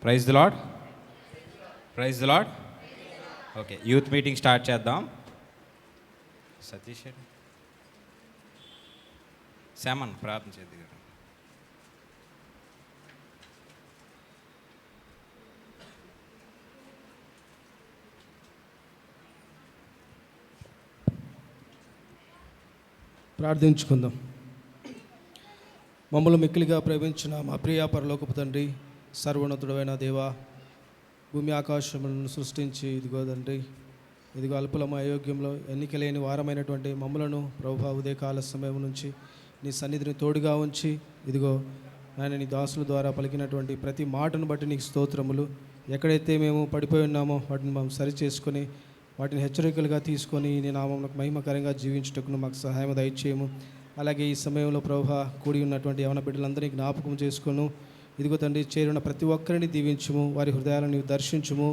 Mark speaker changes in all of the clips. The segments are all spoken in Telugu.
Speaker 1: Praise the lord. Praise the lord. Okay, youth meeting start చేద్దాం. సతీష్ శ్యామన్ ప్రార్థన చేద్దాం.
Speaker 2: ప్రార్థించుకుందాం. మమ్మల్ని మిక్కిలిగా ప్రేమించిన మా ప్రియ పరలోకపు తండ్రి, సర్వోన్నతుడైన దేవా, భూమి ఆకాశములను సృష్టించి ఇదిగో తండ్రి, ఇదిగో అల్పులమ అయోగ్యంలో ఎన్నిక లేని వారమైనటువంటి మమ్మలను ప్రభువా ఉదయకాల సమయం నుంచి నీ సన్నిధిని తోడుగా ఉంచి ఇదిగో ఆయన నీ దాసుల ద్వారా పలికినటువంటి ప్రతి మాటను బట్టి నీకు స్తోత్రములు. ఎక్కడైతే మేము పడిపోయి ఉన్నామో వాటిని మేము సరి చేసుకొని వాటిని హెచ్చరికలుగా తీసుకొని నీ నామమునకు మహిమకరంగా జీవించుటకును మాకు సహాయం దయచేయము. అలాగే ఈ సమయంలో ప్రభువా కూడి ఉన్నటువంటి యవన బిడ్డలందరినీ జ్ఞాపకం చేసుకొను. ఇదిగో తండ్రి, చేరిన ప్రతి ఒక్కరిని దీవించుము, వారి హృదయాలను నీవు దర్శించుము.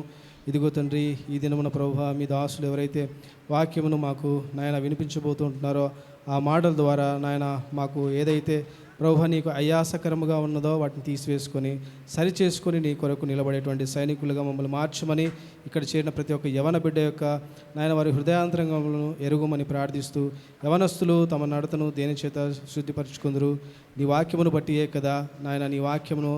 Speaker 2: ఇదిగో తండ్రి, ఈ దినమున ప్రభువా మీ దాసులు ఎవరైతే వాక్యమును మాకు నాయన వినిపించబోతుంటున్నారో ఆ మాటల ద్వారా నాయన మాకు ఏదైతే ప్రభువా నీకు అయాసకరముగా ఉన్నదో వాటిని తీసివేసుకొని సరి చేసుకొని నీ కొరకు నిలబడేటువంటి సైనికులుగా మమ్మల్ని మార్చమని, ఇక్కడ చేరిన ప్రతి ఒక్క యవన బిడ్డ యొక్క నాయన వారి హృదయాంతరంగములను ఎరుగుమని ప్రార్థిస్తూ, యవనస్తులు తమ నడతను దేని చేత శుద్ధిపరచుకుందరు, నీ వాక్యమును బట్టియే కదా నాయన. నీ వాక్యమును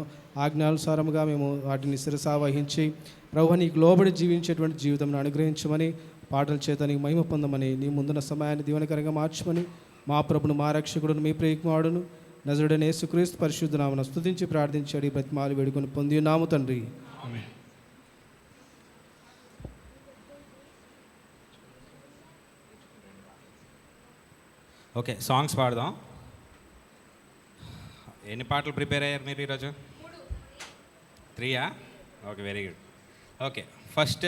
Speaker 2: ఆజ్ఞానుసారముగా మేము వాటిని శిరసా వహించి ప్రభువా నీకు లోబడి జీవించేటువంటి జీవితంను అనుగ్రహించమని, పాటల చేత నీకు మహిమ పొందమని, నీ ముందున్న సమయాన్ని దీవెనకరంగా మార్చమని మా ప్రభును మా రక్షకుడును మీ ప్రియకుమారుడును నజరుడైన యేసుక్రీస్తు పరిశుద్ధ నామమున స్తుతించి ప్రార్థించాడు ఈ బ్రతిమాలు వేడుకొని పొంది ఉన్నాము తండ్రి.
Speaker 1: ఆమేన్. ఓకే, సాంగ్స్ పాడదాం. ఎన్ని పాటలు ప్రిపేర్ అయ్యారు మీరు ఈరోజు? 3 okay, very good. Okay, first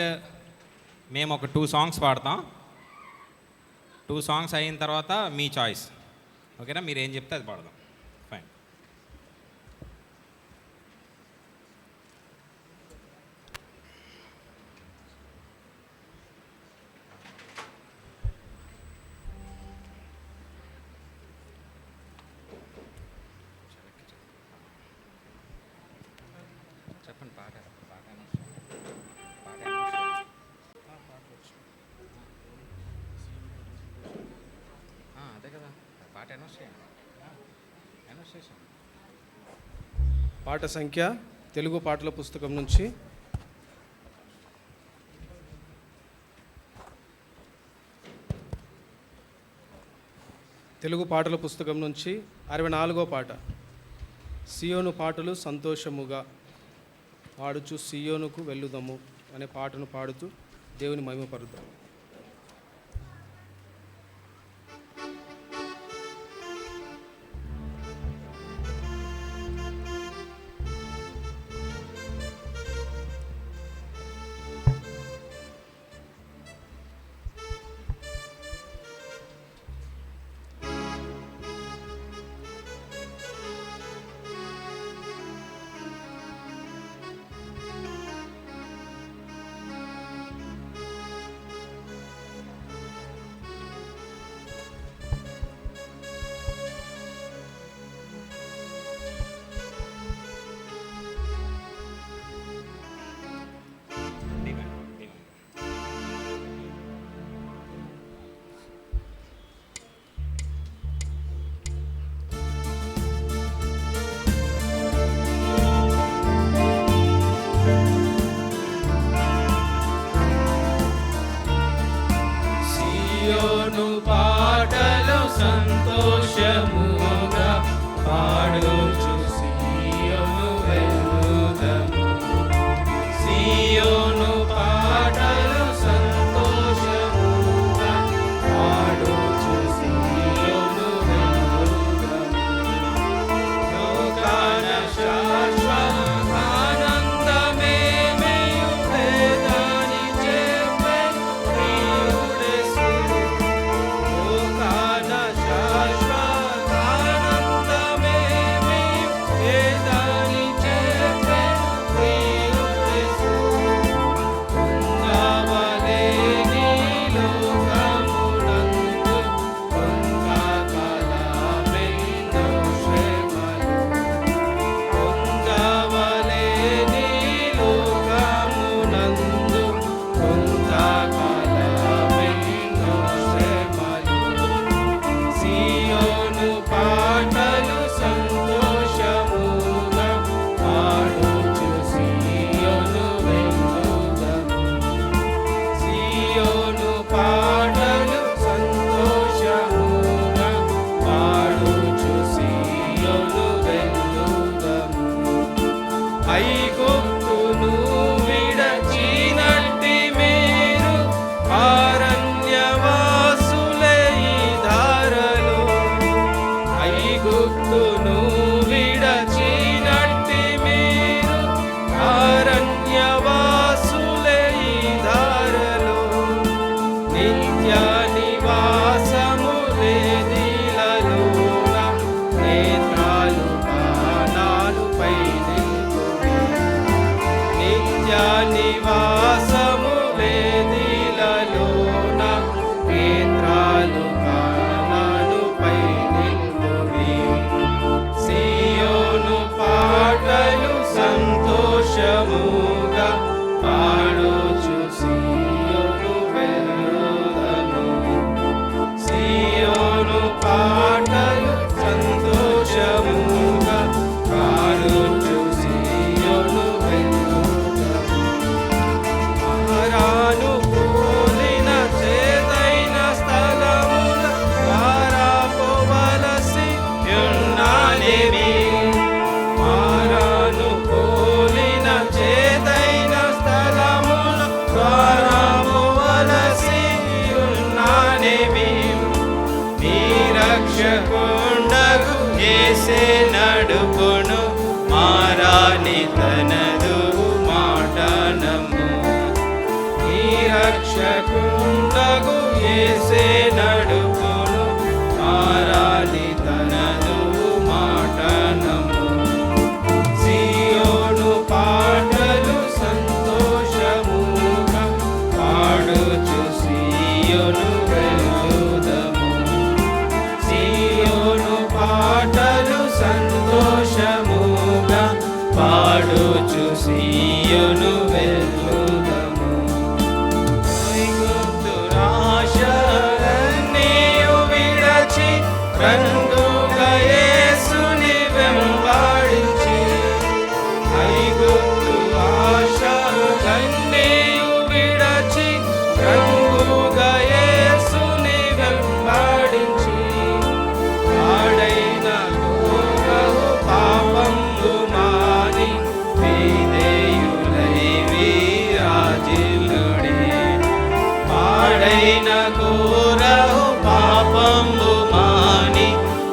Speaker 1: మేము ఒక 2 సాంగ్స్ పాడతాం. 2 సాంగ్స్ అయిన తర్వాత మీ చాయిస్. ఓకేనా? మీరు ఏం చెప్తే అది పాడదాం. ఫైన్. చెప్పండి. పాట అదే కదా, పాట అనౌన్స్ చేసాం.
Speaker 2: పాట సంఖ్య తెలుగు పాటల పుస్తకం నుంచి తెలుగు పాటల పుస్తకం నుంచి 64వ పాట. సియోను పాటలు సంతోషముగా పాడుచు సియోనుకు వెళ్ళుదము అనే పాటను పాడుతూ దేవుని మహిమపరుద్దాం.
Speaker 3: సియోను పాటలు సంతోషముగా పాడుచు సియోను వెళ్ళుదము. సియోను పాటలు సంతోషముగా పాడుచు సియోను వెళ్ళుదము. లోకాన శాశ్వత ఆనందమే మేయు వేదాని చెప్పె ప్రియుడెసు. లోకాన శాశ్వత రక్షకుండగు యేసే నడుపును మారాని తనదు మాట నమ్ము నీ రక్షకుండగు యేసే నడుపును మారాని తనదు మాట నమ్ము సియోను పాటలు సంతోషముగా పాడుచు సియోను వెళ్ళుదము సియోను పాటలు సంతోషముగా పాడుచు సియోను వెళ్ళుదము ఐగుప్తురాశలన్నీయు విడచి రంగుగా యేసుని వెంబడించి ఐగుప్తు ఆశలన్నీయు విడచి రంగుగా యేసుని వెంబడించి పాడైన గోరవు పాపంబు మాని విధేయులై విరాజిల్లుడి పాడైన గోరవు పాపంబు మాని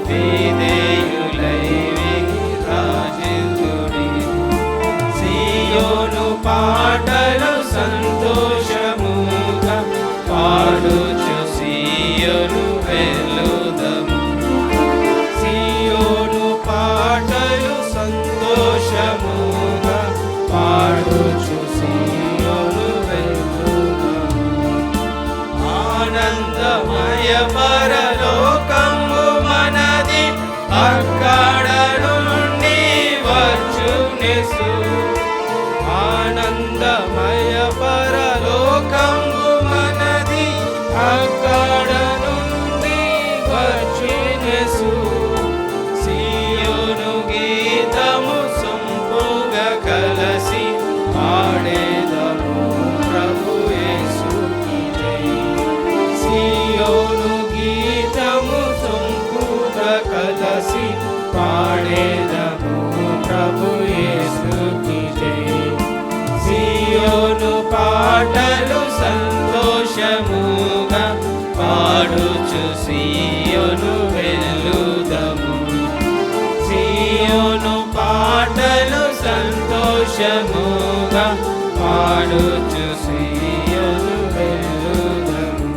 Speaker 3: విధేయులై విరాజిల్లుడి సియోను పాటలు సంతోషముగా పాడుచు సియోను వెళ్ళుదము సియోను పాటలు సంతోషముగా పాడుచు సియోను వెళ్ళుదము ఆనందమయ పరలోకము మనది అక్కడ నుండి వచ్చునేసు ఆనందమయ పరలోకము మనది అక్కడ నుండి వచ్చునేసు సియోను గీతము సొంపుగా కలసి పాడేదము ప్రభు యేసుకి జై సియోను గీతము సొంపుగా కలసి పాడేదము ప్రభు యేసుకి జై సియోను పాటలు సంతోషముగా పాడుచు సియోను వెళ్ళుదము సియోను పాటలు సంతోషముగా పాడుచు సియోను వెళ్ళుదము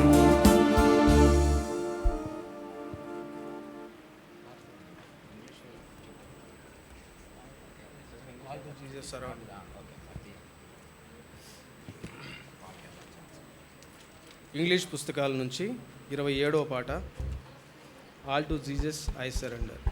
Speaker 2: ఇంగ్లీష్ పుస్తకాల నుంచి 27వ పాట all to Jesus I surrender.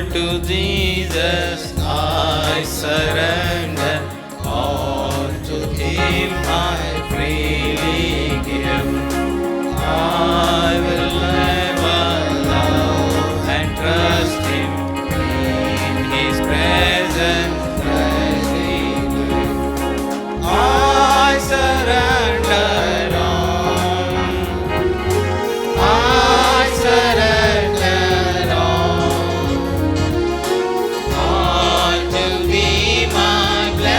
Speaker 3: To Jesus I surrender, all to Him I freely give. I will ever love and trust Him, in His presence gladly live. I surrender all, I surrender all. All to Thee, my blessed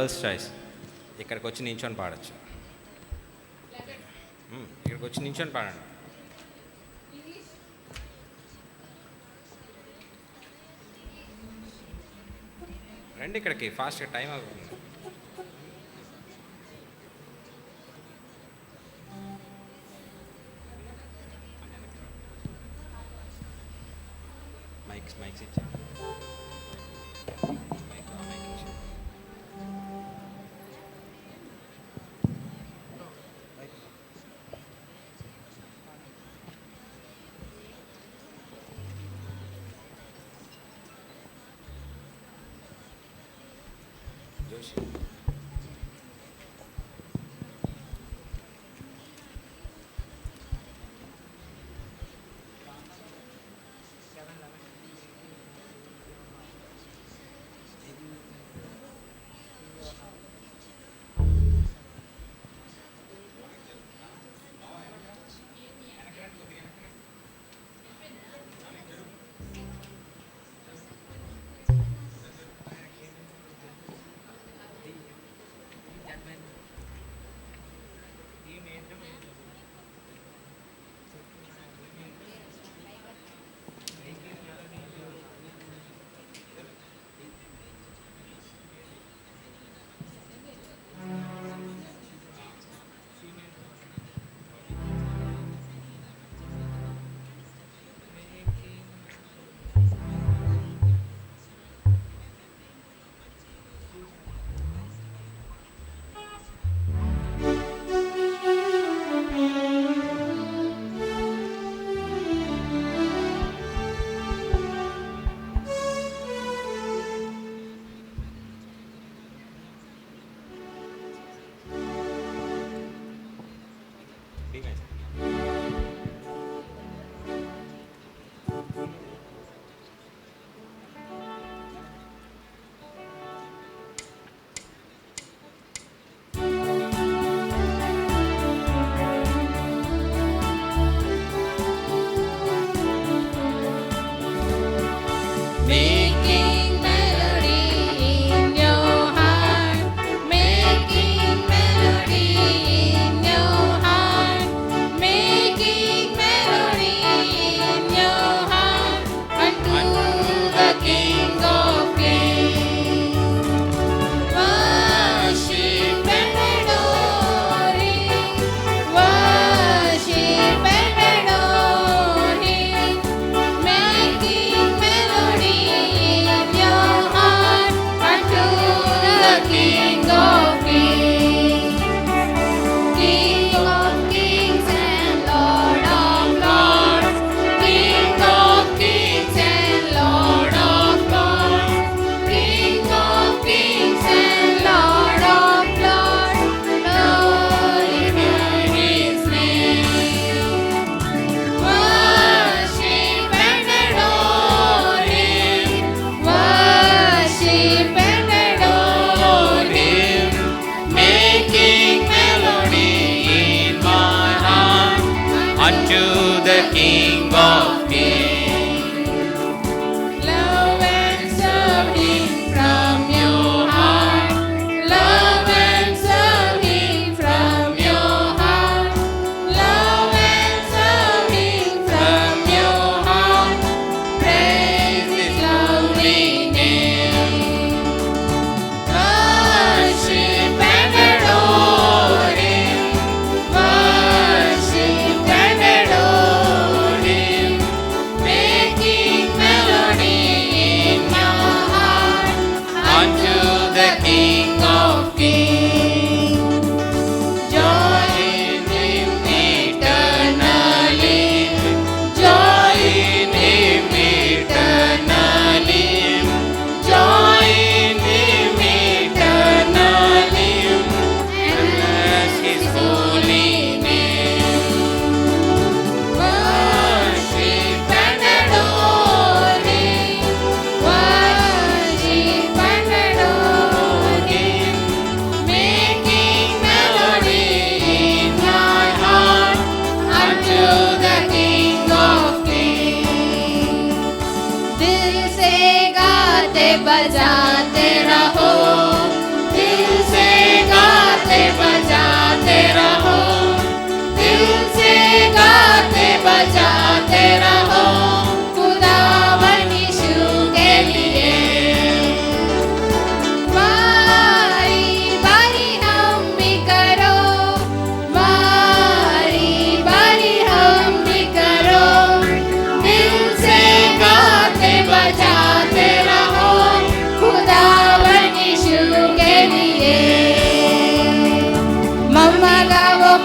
Speaker 1: girls choice. ఇక్కడికి వచ్చి నించొని పాడచ్చు. ఇక్కడికి వచ్చి నించొని పాడండి. రండి ఇక్కడికి, ఫాస్ట్గా టైం అవుతుంది. మైక్స్ ఇచ్చా. జోషి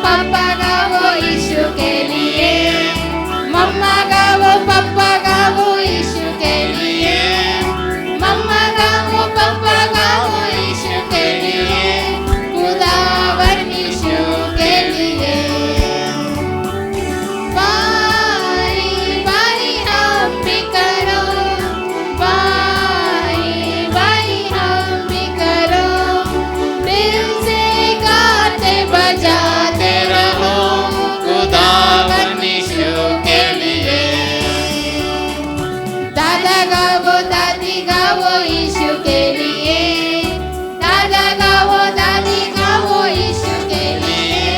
Speaker 4: पापा गाओ यीशु के लिए, मम्मा गाओ पापा गाओ यीशु के लिए, मम्मा गाओ पापा गाओ यीशु के लिए, खुदावन यीशु के लिए। बारी बारी हम भी करो, बारी बारी हम भी करो, दिल से गाते बजाते रहो
Speaker 3: खुदावन यीशु के लिए।
Speaker 4: दादा गाओ दादी गाओ यीशु के लिए, दादा गाओ दादी गाओ यीशु के लिए,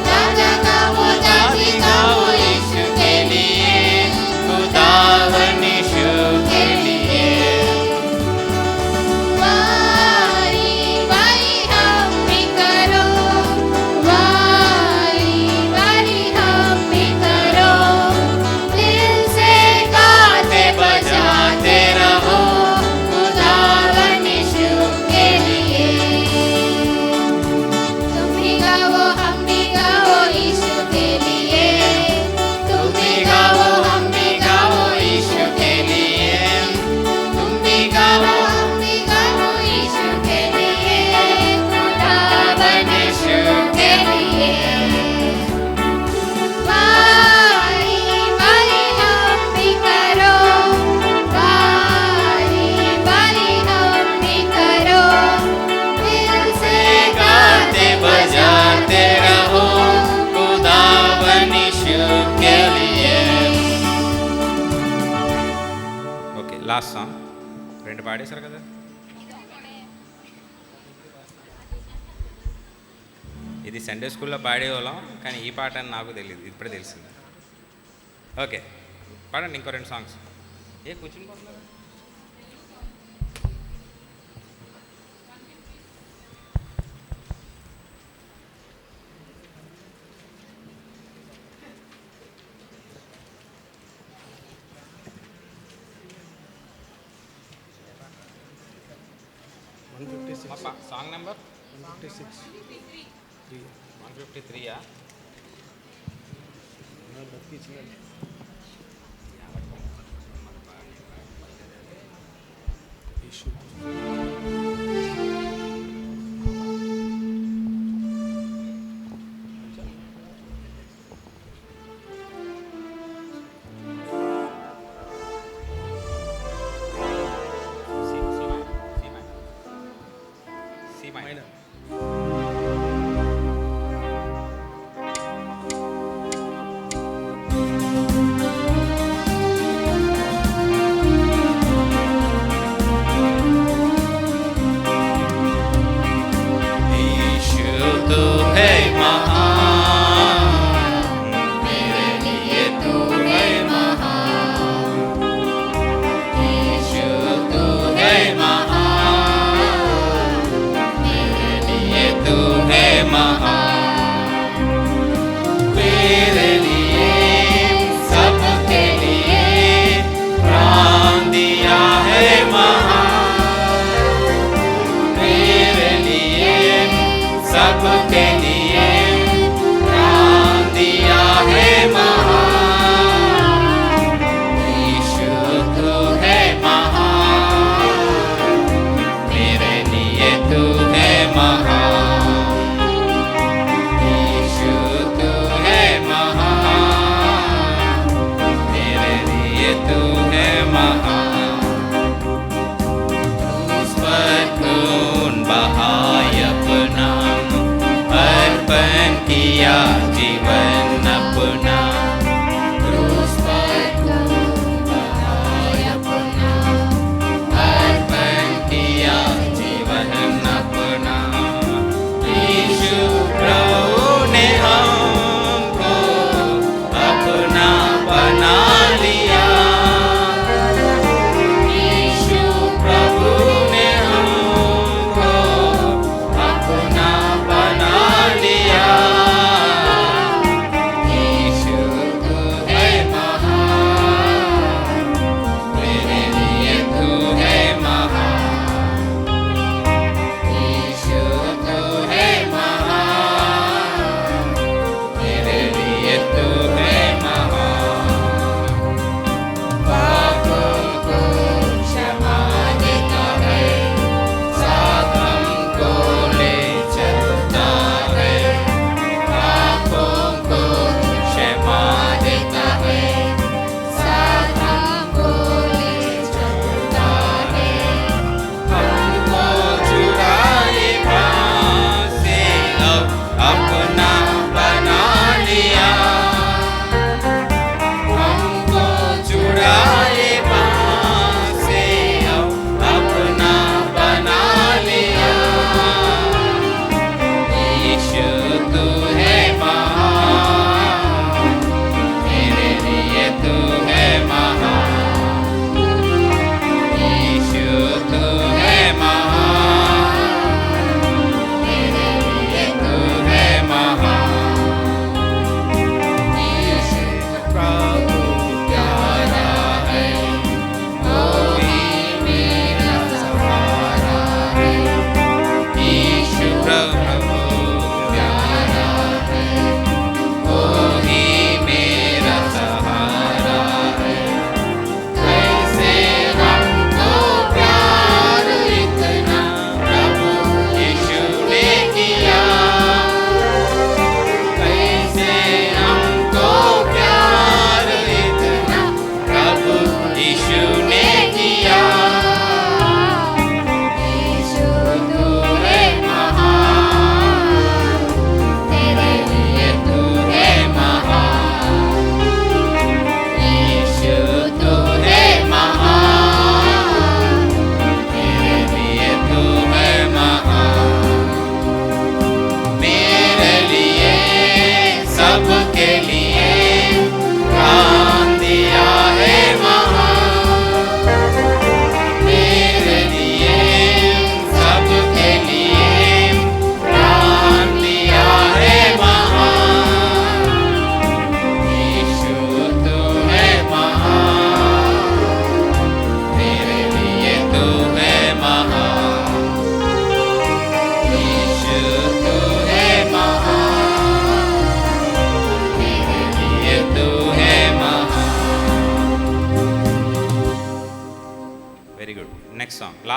Speaker 4: दादा गाओ दादी गाओ यीशु के लिए,
Speaker 3: खुदावन यीशु के लिए।
Speaker 4: बारी बारी हम भी करो, बारी बारी हम भी करो, दिल से गाते बजाते रहो खुदावन यीशु के लिए। तुम भी गाओ हम भी गाओ यीशु के लिए, तुम भी गाओ हम भी गाओ यीशु के लिए, तुम भी गाओ हम भी गाओ यीशु के लिए, खुदावन यीशु के लिए। बारी बारी हम भी करो, बारी बारी हम भी करो, दिल से
Speaker 3: गाते बजाते रहो खुदावन यीशु के लिए।
Speaker 1: ఓకే లాస్ట్ సాంగ్ రెండు పాడేశారు కదా. ఇది సండే స్కూల్లో పాడేవాళ్ళం, కానీ ఈ పాట అని నాకు తెలియదు, ఇప్పుడే తెలిసింది. ఓకే పాడండి ఇంకో రెండు సాంగ్స్. ఏ కూర్చుని పోతున్నారు? Song number 153. C minor.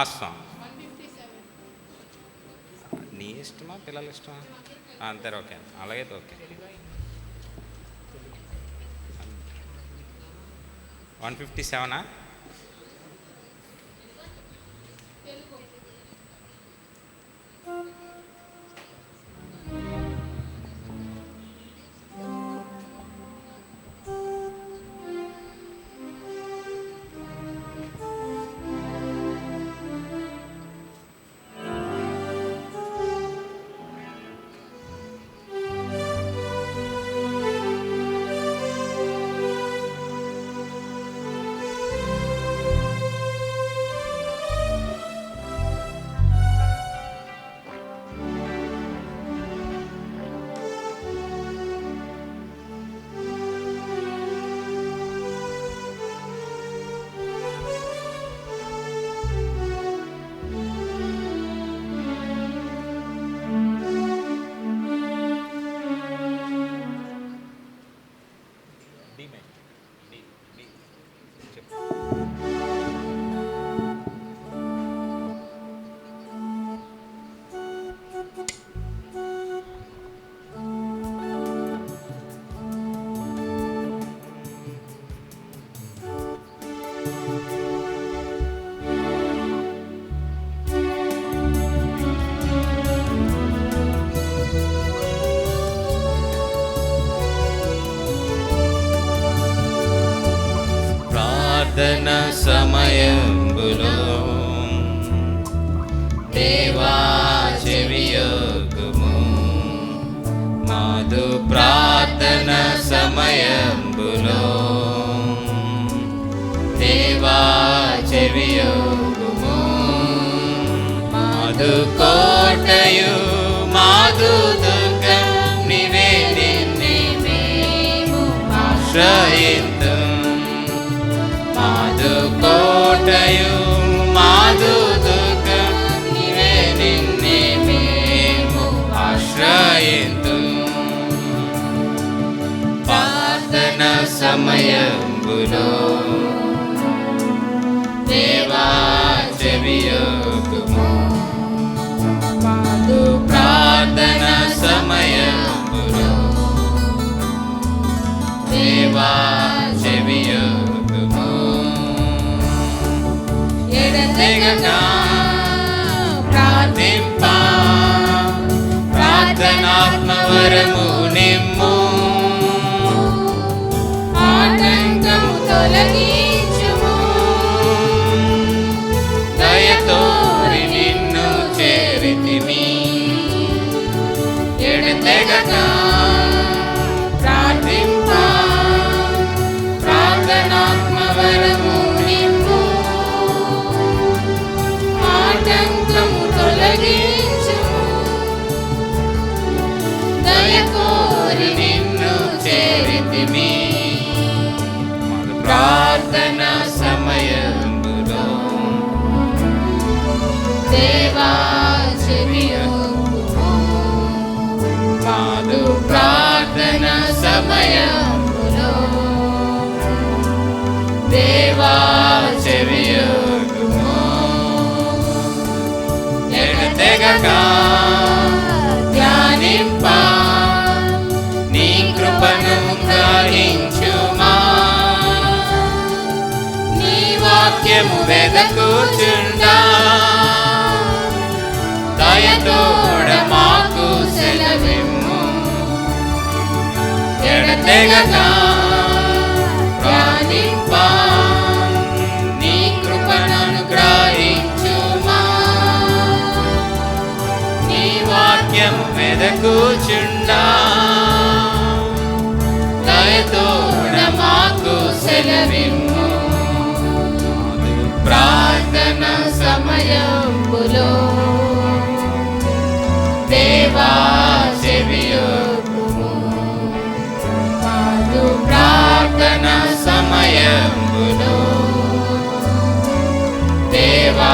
Speaker 1: Last song. నీ ఇష్టమా పిల్లల ఇష్టమా? అంతే, ఓకే, అలాగైతే ఓకే. 157. ప్రార్థన సమయంబులో దేవా చెవియొగ్గుము. మాదు ప్రార్థన సమయంబులో దేవా చెవియొగ్గుము. మాదు కోటయు మాదు దుర్గం నీవే, నిన్నే మేము ఆశ్రయింతుం. మాదు కోటయు మాదు దుర్గం నీవే, నిన్నే మేము ఆశ్రయింతుం. ప్రార్థన సమయంబులో దేవా చెవియొగ్గుము. మాదు ప్రార్థన సమయంబులో దేవా చెవియొగ్గుము. ఎడతెగక ప్రార్థింప ప్రార్థనాత్మవరము నిమ్ము.
Speaker 4: ఆటంకము తొలగించుము.
Speaker 1: దయతోరి నిన్ను చేరితిమి. ఎడతెగక ప్రార్థింప ప్రార్థనాత్మవరము నిమ్ము.
Speaker 4: ఆటంకము తొలగించుము. దయకోరి
Speaker 1: నిన్ను చేరితిమి. ప్రార్థన సమయంబులో
Speaker 4: దేవా చెవియొగ్గుము.
Speaker 1: మాదు ప్రార్థన సమయంబులో దేవా చెవియొగ్గుము. ఎడతెగక ధ్యానింప నీ కృపను గ్రహించుమా. నీ వాక్యము వెదకుచుండా దయతోడ మాకు సెలవిమ్ము. ఎడతెగక ధ్యానింప నీ కృపను అనుగ్రహించుమా. నీ వాక్యము వెదకుచుండా దయతోడ మాకు సెలవిమ్ము. ప్రార్థన
Speaker 4: సమయంబులో
Speaker 1: దేవా చెవియొగ్గుము.
Speaker 4: మాదు
Speaker 1: ప్రార్థన సమయంబులో దేవా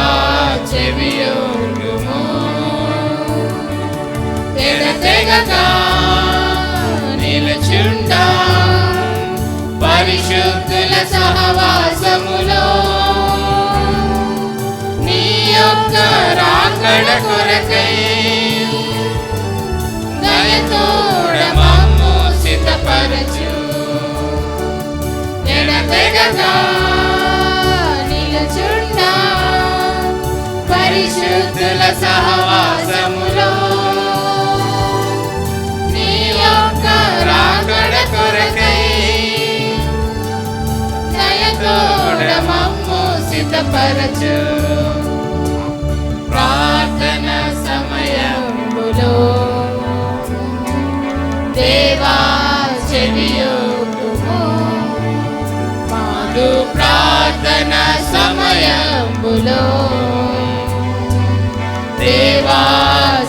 Speaker 1: చెవియొగ్గుము. ఎడతెగక నిలుచుండా పరిశుద్ధుల సహవాసములో నీ
Speaker 4: స్వస్థపరచు ప్రార్థన సమయములో దేవా చెవియొగ్గుము మాదు ప్రార్థన సమయములో దేవా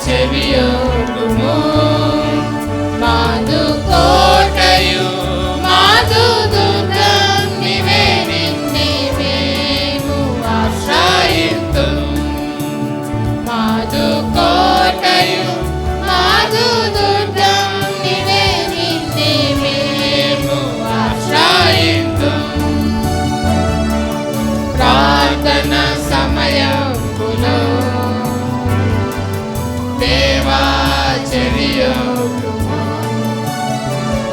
Speaker 4: చెవియొగ్గుము మాదు కోటయు మాదు దుర్గం నీవే నిన్నే మేము ఆశ్రయిద్దుము మాదు కోటయు మాదు దుర్గం నీవే నిన్నే మేము ఆశ్రయిద్దుము ప్రార్థన సమయములో దేవా చెవియొగ్గుము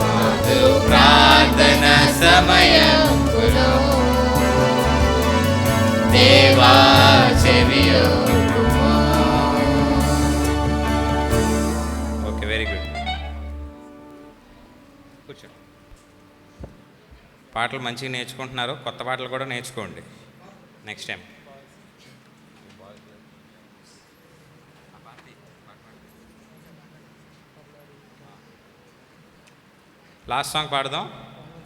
Speaker 4: మాదు ప్రార్థన సమయములో దేవా చెవియొగ్గుము
Speaker 1: ఓకే, వెరీ గుడ్. కూర్చో. పాటలు మంచిగా నేర్చుకుంటున్నారు, కొత్త పాటలు కూడా నేర్చుకోండి నెక్స్ట్ టైం. లాస్ట్ సాంగ్ పాడదాం.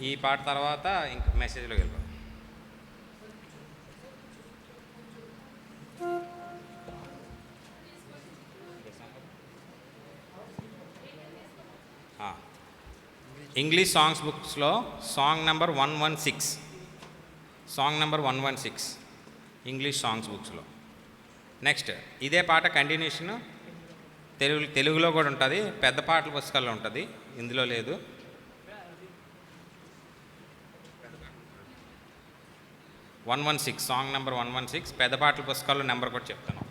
Speaker 1: ఈ పాట తర్వాత ఇంక మెసేజ్లోకి వెళ్దాం. ఇంగ్లీష్ సాంగ్స్ బుక్స్లో song number 116, song number 116 English songs బుక్స్లో. నెక్స్ట్ ఇదే పాట కంటిన్యూషన్ తెలుగులో కూడా ఉంటుంది, పెద్ద పాటల పుస్తకాల్లో ఉంటుంది, ఇందులో లేదు. సాంగ్ నెంబర్ 116 పెద్ద పాటల పుస్తకాల్లో నెంబర్ కూడా చెప్తాను.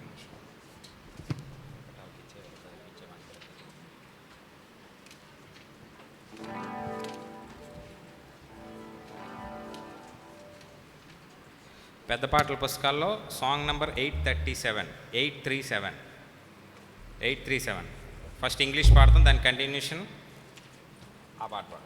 Speaker 1: పెద్ద పాటల పుస్తకాల్లో సాంగ్ నెంబర్ 837 ఫస్ట్ ఇంగ్లీష్ పాడతాం, దాని కంటిన్యూషన్ ఆ పాట పాడతాం.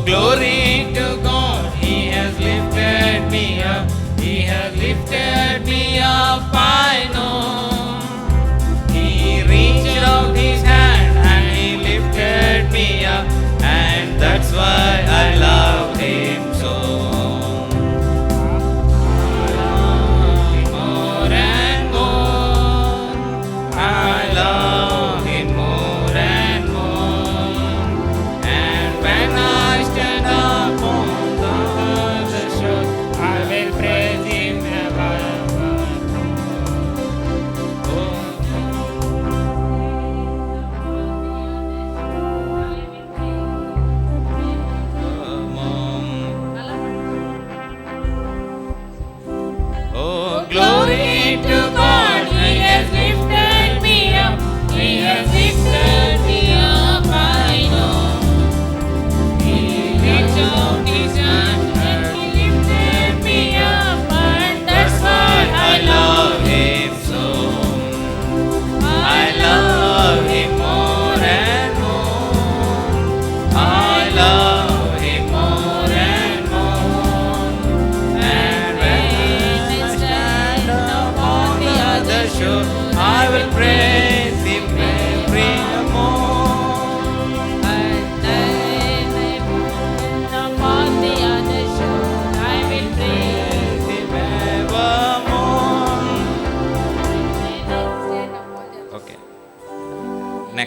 Speaker 3: Glory to God, He has lifted me up. He has lifted me up, I know. He reached out His hand and He lifted me up, and that's why I love Him so. I love Him more and more. I love Him more and more. And when I stand up on the other shore, I will praise Him ever.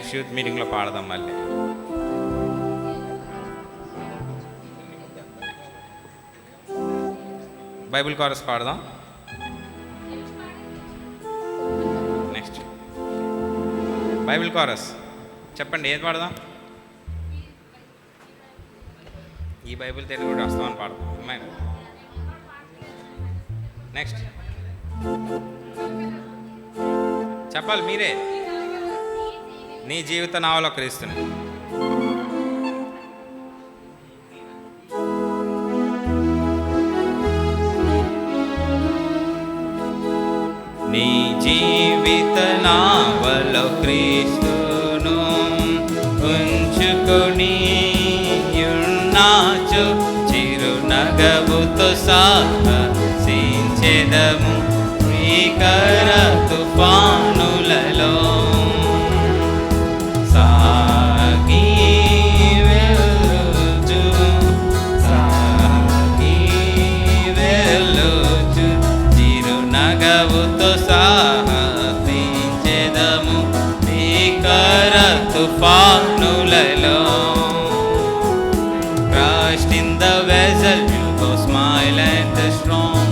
Speaker 1: Next youth మీటింగ్లో పాడదాం మళ్ళీ. బైబిల్ కోరస్ పాడదాం. నెక్స్ట్ బైబిల్ కోరస్ చెప్పండి, ఏది పాడదాం? ఈ బైబిల్ తెలుగు కూడా వస్తామని పాడదాం. అమ్మాయి నెక్స్ట్ చెప్పాలి మీరే. నీ జీవిత నావలో క్రీస్తుని. నీ జీవిత నావలో క్రీస్తును ఉంచుకొని ఉన్నాచు చిరునగవుతో సాహసించెదము భీకర తుఫానులలో. సాగి వెళ్ళుచు చిరునగవుతో సాహసించెదము భీకర తుఫానులలో. Crushed in the vessel, you go smile at the storm,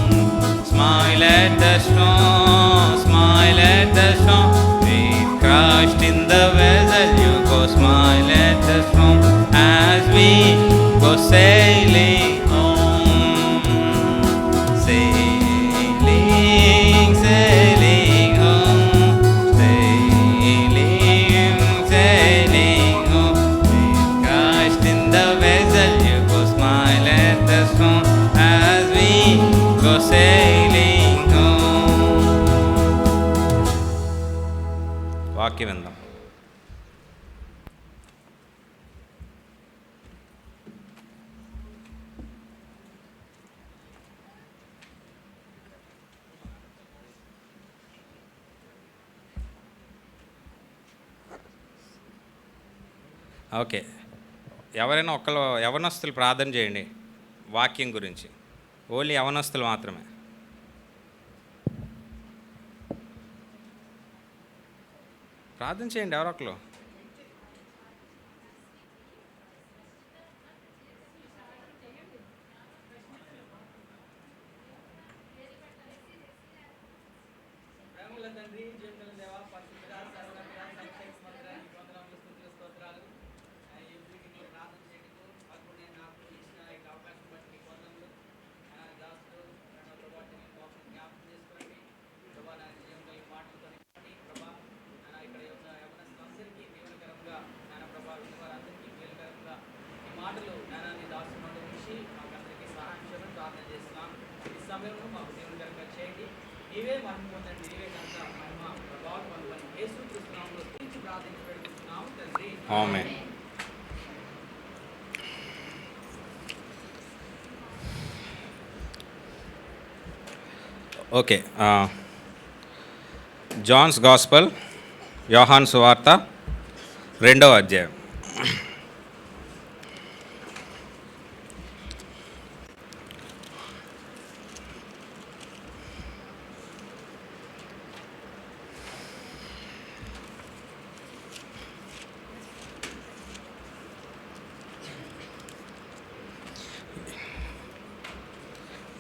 Speaker 1: smile at the storm, smile at the storm. We crushed in the vessel, you go smile at the storm as we go sailing home, sailing, sailing home, sailing, sailing home. We crushed in the vessel, you go smile at the storm as we go sailing home. వాక్యం విందాం. ఓకే, ఎవరైనా ఒకళ్ళు యవనస్తులు ప్రార్థన చేయండి వాక్యం గురించి. ఓన్లీ యవనస్తులు మాత్రమే. ప్రార్థన చేయండి ఎవరొకరు. ఆమేన్. ఓకే, జాన్స్ గాస్పల్, యోహాను సువార్త 2వ అధ్యాయం.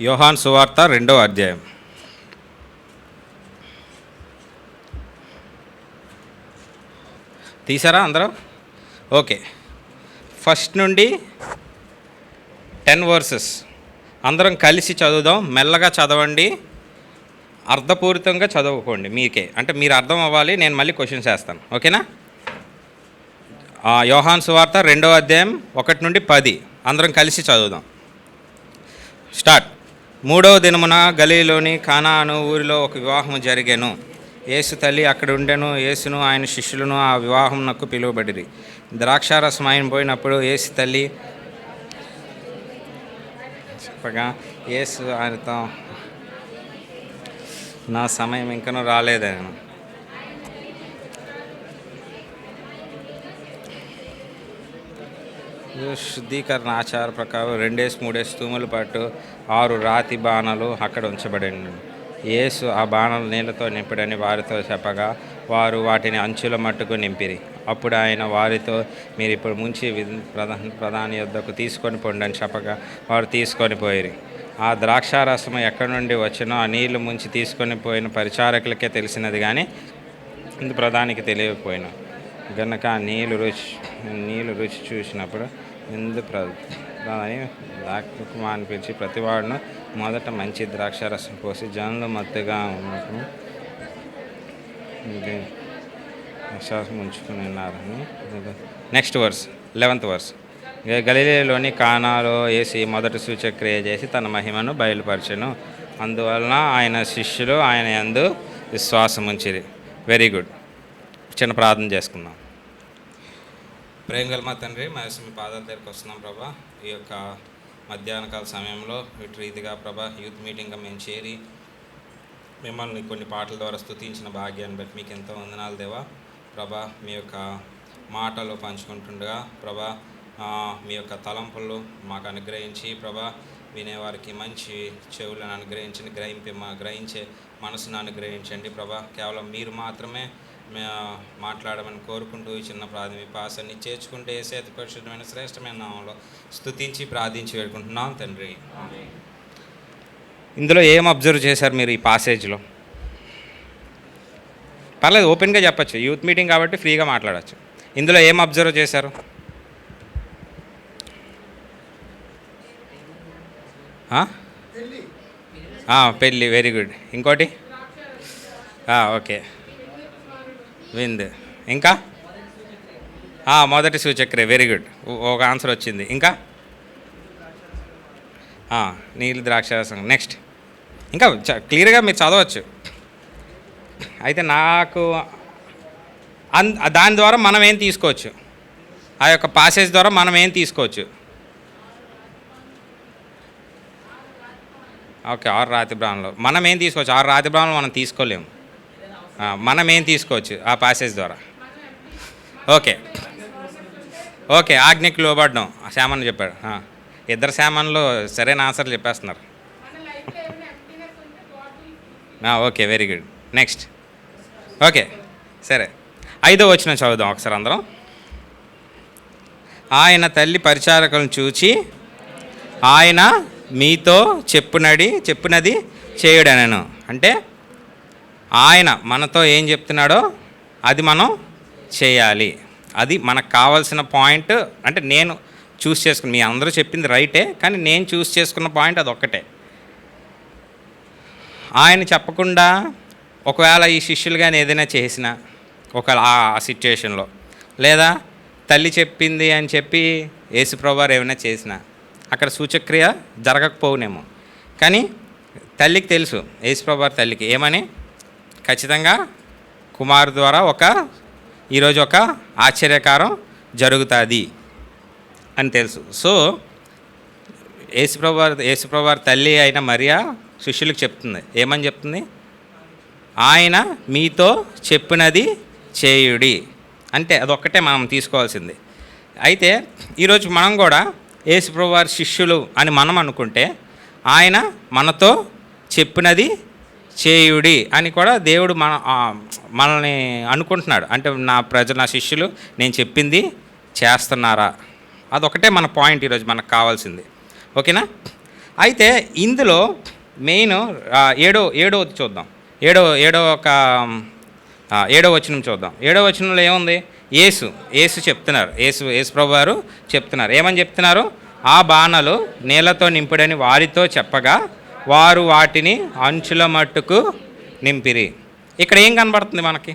Speaker 1: యోహాను సువార్త 2వ అధ్యాయం. తీసారా అందరూ? ఓకే, ఫస్ట్ నుండి 10 వర్సెస్ అందరం కలిసి చదువుదాం. మెల్లగా చదవండి, అర్థపూరితంగా చదువుకోండి. మీకే అంటే మీరు అర్థం అవ్వాలి. నేను మళ్ళీ క్వశ్చన్స్ వేస్తాను, ఓకేనా? యోహాను సువార్త 2వ అధ్యాయం 1 నుండి 10 అందరం కలిసి చదువుదాం. స్టార్ట్. 3వ దినమున గలీలోని కానాను ఊరిలో ఒక వివాహము జరిగెను. యేసు తల్లి అక్కడ ఉండెను. యేసును ఆయన శిష్యులను ఆ వివాహమునకు పిలువబడిరి. ద్రాక్షారసం ఆయన పోయినప్పుడు యేసు తల్లి చెప్పగా యేసు ఆయనతో, నా సమయం ఇంకనూ రాలేదని. శుద్ధీకరణ ఆచార ప్రకారం 2-3 తూముల పాటు 6 రాతి బాణాలు అక్కడ ఉంచబడింది. యేసు ఆ బాణాలు నీళ్ళతో నింపడని వారితో చెప్పగా వారు వాటిని అంచుల మట్టుకు నింపిరి. అప్పుడు ఆయన వారితో, మీరు ఇప్పుడు ముంచి ప్రధాని యొద్దకు తీసుకొని పోండి అని చెప్పగా వారు తీసుకొని పోయిరి. ఆ ద్రాక్షారసము ఎక్కడి నుండి వచ్చినో ఆ నీళ్లు ముంచి తీసుకొని పోయిన పరిచారకులకే తెలిసినది, కానీ ప్రధానికి తెలియకపోయినా గనుక ఆ నీళ్ళు రుచి చూసినప్పుడు ప్రధాని ద్రాక్షకుమారుని పిలిచి, ప్రతివాడును మొదట మంచి ద్రాక్షారసం పోసి జనులు మత్తుగా ఉన్నప్పుడు విశ్వాసం ఉంచుకుని ఉన్నారని. Next verse 11th verse. గలిలయలోని కానాలో యేసు మొదటి సూచక్రియ చేసి తన మహిమను బయలుపరచెను. అందువలన ఆయన శిష్యులు ఆయన యందు విశ్వాసం ఉంచిరి. Very good. చిన్న ప్రార్థన చేసుకుందాం. ప్రేమగల మా తండ్రి, మీ పాదాల దగ్గరికి వస్తున్నాం ప్రభా. ఈ యొక్క మధ్యాహ్న కాల సమయంలో ఇటు రీతిగా ప్రభా యూత్ మీటింగ్గా మేము చేరి మిమ్మల్ని కొన్ని పాటల ద్వారా స్తుతించిన భాగ్యాన్ని బట్టి మీకు ఎంతో వందనాలు దేవా. ప్రభా మీ యొక్క మాటలు పంచుకుంటుండగా ప్రభా మీ యొక్క తలంపులు మాకు అనుగ్రహించి ప్రభా వినేవారికి మంచి చెవులను అనుగ్రహించండి, గ్రహించే మనసును అనుగ్రహించండి ప్రభా. కేవలం మీరు మాత్రమే మాట్లాడమని కోరుకుంటూ ఈ చిన్న ప్రాథమిక పాసాన్ని చేర్చుకుంటే ఏసేత పరిశుద్ధమైన శ్రేష్టమైన నామంలో స్తుతించి ప్రార్థించి వేడుకుంటున్నాం తండ్రి. ఇందులో ఏం అబ్జర్వ్ చేశారు మీరు ఈ పాసేజ్లో? పర్లేదు, ఓపెన్గా చెప్పచ్చు, యూత్ మీటింగ్ కాబట్టి ఫ్రీగా మాట్లాడచ్చు. ఇందులో ఏం అబ్జర్వ్ చేశారు? పెళ్ళి, వెరీ గుడ్. ఇంకోటి ఓకే, విందు. ఇంకా మొదటి సూచక్రియ, వెరీ గుడ్, ఒక ఆన్సర్ వచ్చింది. ఇంకా నీళ్ళు ద్రాక్షారసం. నెక్స్ట్ ఇంకా క్లియర్గా మీరు చదవచ్చు. అయితే నాకు దాని ద్వారా మనం ఏం తీసుకోవచ్చు? ఆ యొక్క పాసేజ్ ద్వారా మనం ఏం తీసుకోవచ్చు? ఓకే, 6 రాతి బ్రాహ్మణులు మనం ఏం తీసుకోవచ్చు? 6 రాతి బ్రాహ్మణులు మనం తీసుకోలేము. మనం ఏం తీసుకోవచ్చు ఆ పాసేజ్ ద్వారా? ఓకే, ఆజ్ఞకి లోబడడం. శామన్ చెప్పాడు. ఇద్దరు శామన్లు సరైన ఆన్సర్లు చెప్పేస్తున్నారు. Okay, very good. Next okay, సరే 5వ వచనం చదువుదాం ఒకసారి అందరం. ఆయన తల్లి పరిచారకులను చూచి ఆయన మీతో చెప్పునది చేయుడనను. అంటే ఆయన మనతో ఏం చెప్తున్నాడో అది మనం చేయాలి. అది మనకు కావాల్సిన పాయింట్. అంటే నేను చూస్ చేసుకుని, మీ అందరూ చెప్పింది రైటే, కానీ నేను చూస్ చేసుకున్న పాయింట్ అది ఒక్కటే. ఆయన చెప్పకుండా ఒకవేళ ఈ శిష్యులు కానీ ఏదైనా చేసినా ఒక ఆ సిచ్యుయేషన్లో, లేదా తల్లి చెప్పింది అని చెప్పి యేసుప్రభువారు ఏమైనా చేసినా అక్కడ సూచక్రియ జరగకపోవునేమో. కానీ తల్లికి తెలుసు, యేసుప్రభువారి తల్లికి ఏమని, ఖచ్చితంగా కుమారు ద్వారా ఈరోజు ఒక ఆశ్చర్యకారం జరుగుతుంది అని తెలుసు. సో యేసుప్రభువారి తల్లి అయిన మరియా శిష్యులకు చెప్తుంది. ఏమని చెప్తుంది? ఆయన మీతో చెప్పినది చేయుడి. అంటే అదొక్కటే మనం తీసుకోవాల్సింది. అయితే ఈరోజు మనం కూడా యేసుప్రభువారి శిష్యులు అని మనం అనుకుంటే ఆయన మనతో చెప్పినది చేయుడి అని కూడా దేవుడు మనల్ని అనుకుంటున్నాడు. అంటే నా శిష్యులు నేను చెప్పింది చేస్తున్నారా? అదొకటే మన పాయింట్ ఈరోజు మనకు కావాల్సింది. ఓకేనా? అయితే ఇందులో మెయిన్ ఏడవది చూద్దాం. ఏడో వచనం చూద్దాం. 7వ వచనంలో ఏముంది? యేసు చెప్తున్నారు, యేసు ప్రభువారు చెప్తున్నారు. ఏమని చెప్తున్నారు? ఆ బాణలు నీళ్లతో నింపుడని వారితో చెప్పగా వారు వాటిని అంచుల మట్టుకు నింపిరి. ఇక్కడ ఏం కనబడుతుంది మనకి?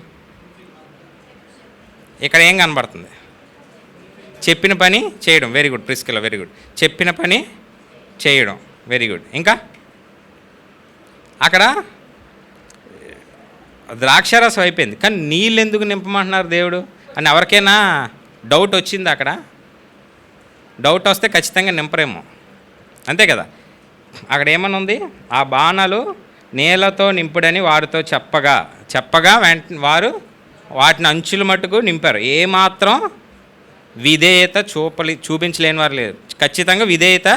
Speaker 1: ఇక్కడ ఏం కనబడుతుంది? చెప్పిన పని చేయడం. Very good Priscilla, very good. చెప్పిన పని చేయడం, వెరీ గుడ్. ఇంకా అక్కడ ద్రాక్షారసం అయిపోయింది, కానీ నీళ్ళు ఎందుకు నింపమంటున్నారు దేవుడు అని ఎవరికైనా డౌట్ వచ్చింది? అక్కడ డౌట్ వస్తే ఖచ్చితంగా నింపరేమో, అంతే కదా? అక్కడ ఏమని ఉంది? ఆ బాణలు నీళ్ళతో నింపుడని వారితో చెప్పగా వారు వాటిని అంచుల మట్టుకు నింపారు. ఏమాత్రం విధేయత చూపించలేని వారు లేదు, ఖచ్చితంగా విధేయత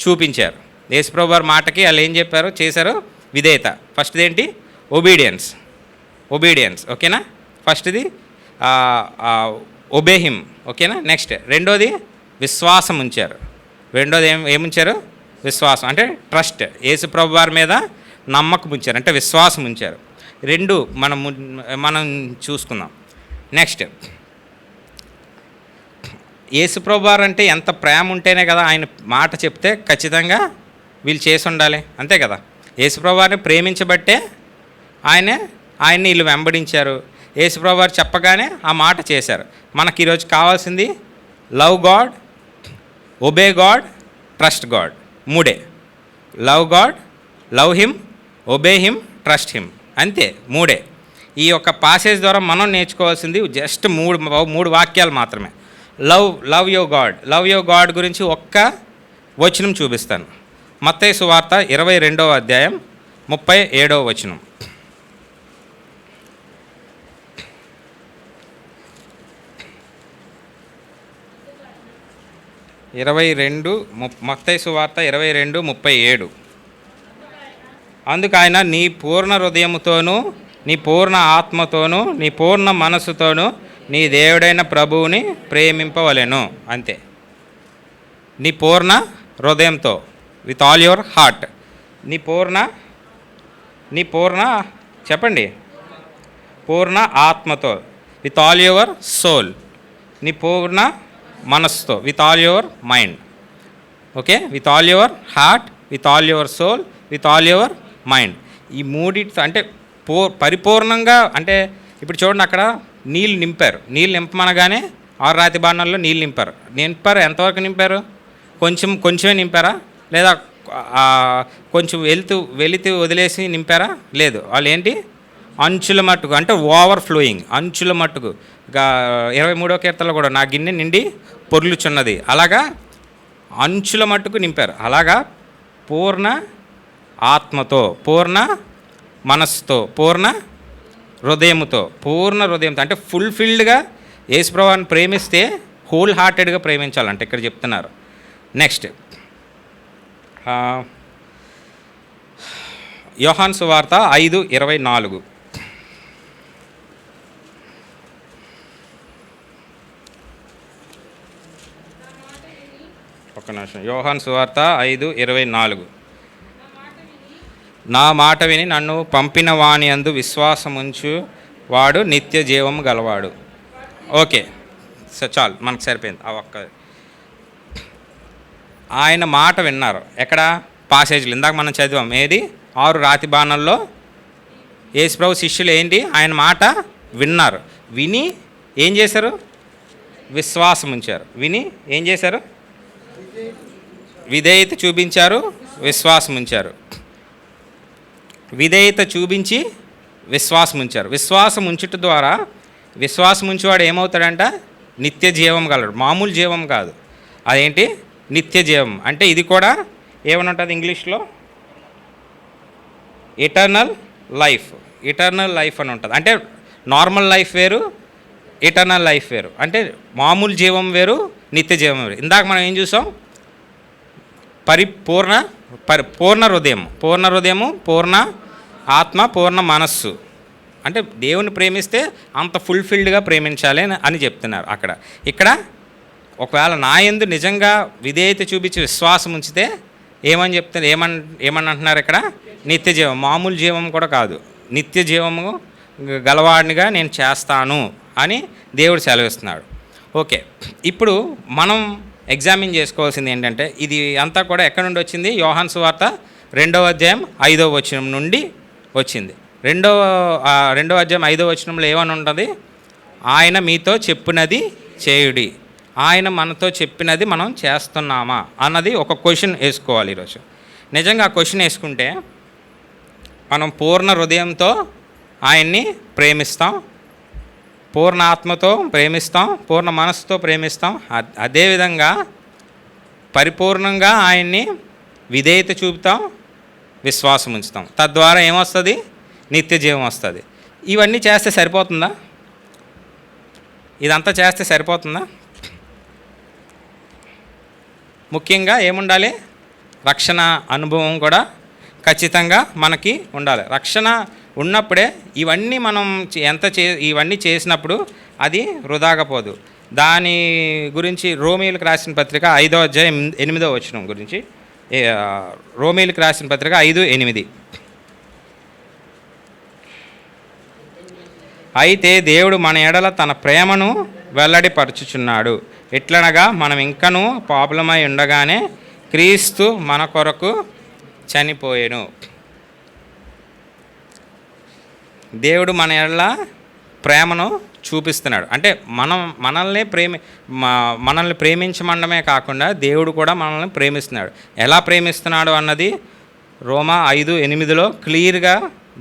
Speaker 1: చూపించారు. యేసుప్రభు వారి మాటకి వాళ్ళు ఏం చేశారు? విధేయత. ఫస్ట్ది ఏంటి? ఒబీడియన్స్. ఓకేనా? ఫస్ట్ది ఒబే హిమ్. ఓకేనా? నెక్స్ట్ రెండోది విశ్వాసం ఉంచారు. రెండోది ఏముంచారు? విశ్వాసం అంటే ట్రస్ట్. యేసు ప్రభు వారి మీద నమ్మకం ఉంచారు, అంటే విశ్వాసం ఉంచారు. రెండు మనం చూసుకుందాం. నెక్స్ట్ యేసు ప్రభు వారు అంటే ఎంత ప్రేమ ఉంటేనే కదా ఆయన మాట చెప్తే ఖచ్చితంగా వీళ్ళు చేసి ఉండాలి, అంతే కదా. యేసు ప్రభు వారిని ప్రేమించబట్టే ఆయన్ని వీళ్ళు వెంబడించారు. యేసు ప్రభు వారు చెప్పగానే ఆ మాట చేశారు. మనకి ఈరోజు కావాల్సింది love God, obey God, trust God. మూడే. Love God, love him, obey him, trust him. అంతే, మూడే. ఈ యొక్క పాసేజ్ ద్వారా మనం నేర్చుకోవాల్సింది జస్ట్ మూడు వాక్యాలు మాత్రమే. Love your God. Love your God గురించి ఒక్క వచనం చూపిస్తాను. మత్తయి సువార్త 22వ అధ్యాయం 37వ వచనం. 22 మత్తయి సువార్త 22:37. అందుకు ఆయన నీ పూర్ణ హృదయముతోనూ, నీ పూర్ణ ఆత్మతోనూ, నీ పూర్ణ మనస్సుతోనూ నీ దేవుడైన ప్రభువుని ప్రేమింపవలెను. అంతే. నీ పూర్ణ హృదయంతో, విత్ ఆల్ యువర్ హార్ట్. నీ పూర్ణ చెప్పండి, పూర్ణ ఆత్మతో, విత్ ఆల్ యువర్ సోల్. నీ పూర్ణ మనస్సుతో, with all your mind. Okay, with all your heart, with all your soul, with all your mind. ఈ మూడితో అంటే పరిపూర్ణంగా. అంటే ఇప్పుడు చూడండి, అక్కడ నీళ్ళు నింపారు. నీళ్ళు నింపమనగానే 6 రాతి బాణాల్లో నీళ్ళు నింపారు. ఎంతవరకు నింపారు? కొంచెమే నింపారా? లేదా కొంచెం వెళితే వదిలేసి నింపారా? లేదు. వాళ్ళు ఏంటి, అంచుల మట్టుకు, అంటే ఓవర్ ఫ్లోయింగ్, అంచుల మట్టుకు. 23వ కీర్తనలో కూడా నా గిన్నె నిండి పొర్లుచున్నది, అలాగా అంచుల మట్టుకు నింపారు. అలాగా పూర్ణ ఆత్మతో, పూర్ణ మనస్సుతో, పూర్ణ హృదయంతో అంటే ఫుల్ఫిల్డ్గా యేసుప్రభువుని ప్రేమిస్తే హోల్ హార్టెడ్గా ప్రేమించాలంటే ఇక్కడ చెప్తున్నారు. నెక్స్ట్ యోహాను సువార్త 5:24. ఒక్క నిమిషం. యోహాను సువార్త 5:24. నా మాట విని నన్ను పంపిన వాని యందు విశ్వాసముంచు వాడు నిత్య జీవము గలవాడు. ఓకే, చాలు, మనకు సరిపోయింది ఆ ఒక్క. ఆయన మాట విన్నారు. ఎక్కడ? పాసేజ్లు ఇందాక మనం చదివాం. ఏది? 6 రాతి బాణాల్లో యేసుప్రభు శిష్యులు ఏంటి, ఆయన మాట విన్నారు. విని ఏం చేశారు? విశ్వాసం ఉంచారు. విని ఏం చేశారు? విధేయత చూపించారు, విశ్వాసం ఉంచారు. విధేయత చూపించి విశ్వాసం ఉంచారు. విశ్వాసం ఉంచుట ద్వారా, విశ్వాసం ఉంచేవాడు ఏమవుతాడంట? నిత్య జీవం గలడు. మామూలు జీవం కాదు, అదేంటి? నిత్య జీవం. అంటే ఇది కూడా ఏమని ఉంటుంది ఇంగ్లీష్లో? Eternal life. ఇటర్నల్ లైఫ్ అని ఉంటుంది. అంటే నార్మల్ లైఫ్ వేరు, ఇటర్నల్ లైఫ్ వేరు. అంటే మామూలు జీవం వేరు, నిత్య జీవం వేరు. ఇందాక మనం ఏం చూసాం? పూర్ణ హృదయము, పూర్ణ ఆత్మ, పూర్ణ మనస్సు. అంటే దేవుని ప్రేమిస్తే అంత ఫుల్ఫిల్డ్గా ప్రేమించాలి అని చెప్తున్నారు అక్కడ. ఇక్కడ ఒకవేళ నా యందు నిజంగా విధేయత చూపించి విశ్వాసం ఉంచితే ఏమని చెప్తారు? ఏమని అంటున్నారు ఇక్కడ? నిత్య జీవం. మామూలు జీవం కూడా కాదు, నిత్య జీవము గలవాడినిగా నేను చేస్తాను అని దేవుడు సెలవిస్తున్నాడు. ఓకే, ఇప్పుడు మనం ఎగ్జామిన్ చేసుకోవాల్సింది ఏంటంటే, ఇది అంతా కూడా ఎక్కడి నుండి వచ్చింది? యోహాను సువార్త 2వ అధ్యాయం 5వ వచనం నుండి వచ్చింది. 2వ అధ్యాయం 5వ వచనంలో ఏమని ఉంటుంది? ఆయన మీతో చెప్పినది చేయుడి. ఆయన మనతో చెప్పినది మనం చేస్తున్నామా అన్నది ఒక క్వశ్చన్ వేసుకోవాలి ఈరోజు. నిజంగా ఆ క్వశ్చన్ వేసుకుంటే మనం పూర్ణ హృదయంతో ఆయన్ని ప్రేమిస్తాం, పూర్ణ ఆత్మతో ప్రేమిస్తాం, పూర్ణ మనస్సుతో ప్రేమిస్తాం. అదేవిధంగా పరిపూర్ణంగా ఆయన్ని విధేయత చూపుతాం, విశ్వాసం ఉంచుతాం. తద్వారా ఏమొస్తుంది? నిత్య జీవం వస్తుంది. ఇవన్నీ చేస్తే సరిపోతుందా? ఇదంతా చేస్తే సరిపోతుందా? ముఖ్యంగా ఏముండాలి? రక్షణ అనుభవం కూడా ఖచ్చితంగా మనకి ఉండాలి. రక్షణ ఉన్నప్పుడే ఇవన్నీ మనం ఇవన్నీ చేసినప్పుడు అది వృధాగా పోదు. దాని గురించి రోమీయులకు రాసిన పత్రిక 5వ అధ్యాయం 8వ వచనం గురించి, రోమీయులకు రాసిన పత్రిక 5:8. అయితే దేవుడు మన ఎడల తన ప్రేమను వెల్లడిపరచుచున్నాడు. ఎట్లనగా మనం ఇంకనూ పాపులమై ఉండగానే క్రీస్తు మన కొరకు చనిపోయెను. దేవుడు మన ఎడల ప్రేమను చూపిస్తున్నాడు. అంటే మనల్ని ప్రేమించమండమే కాకుండా దేవుడు కూడా మనల్ని ప్రేమిస్తున్నాడు. ఎలా ప్రేమిస్తున్నాడు అన్నది రోమా 5:8లో క్లియర్గా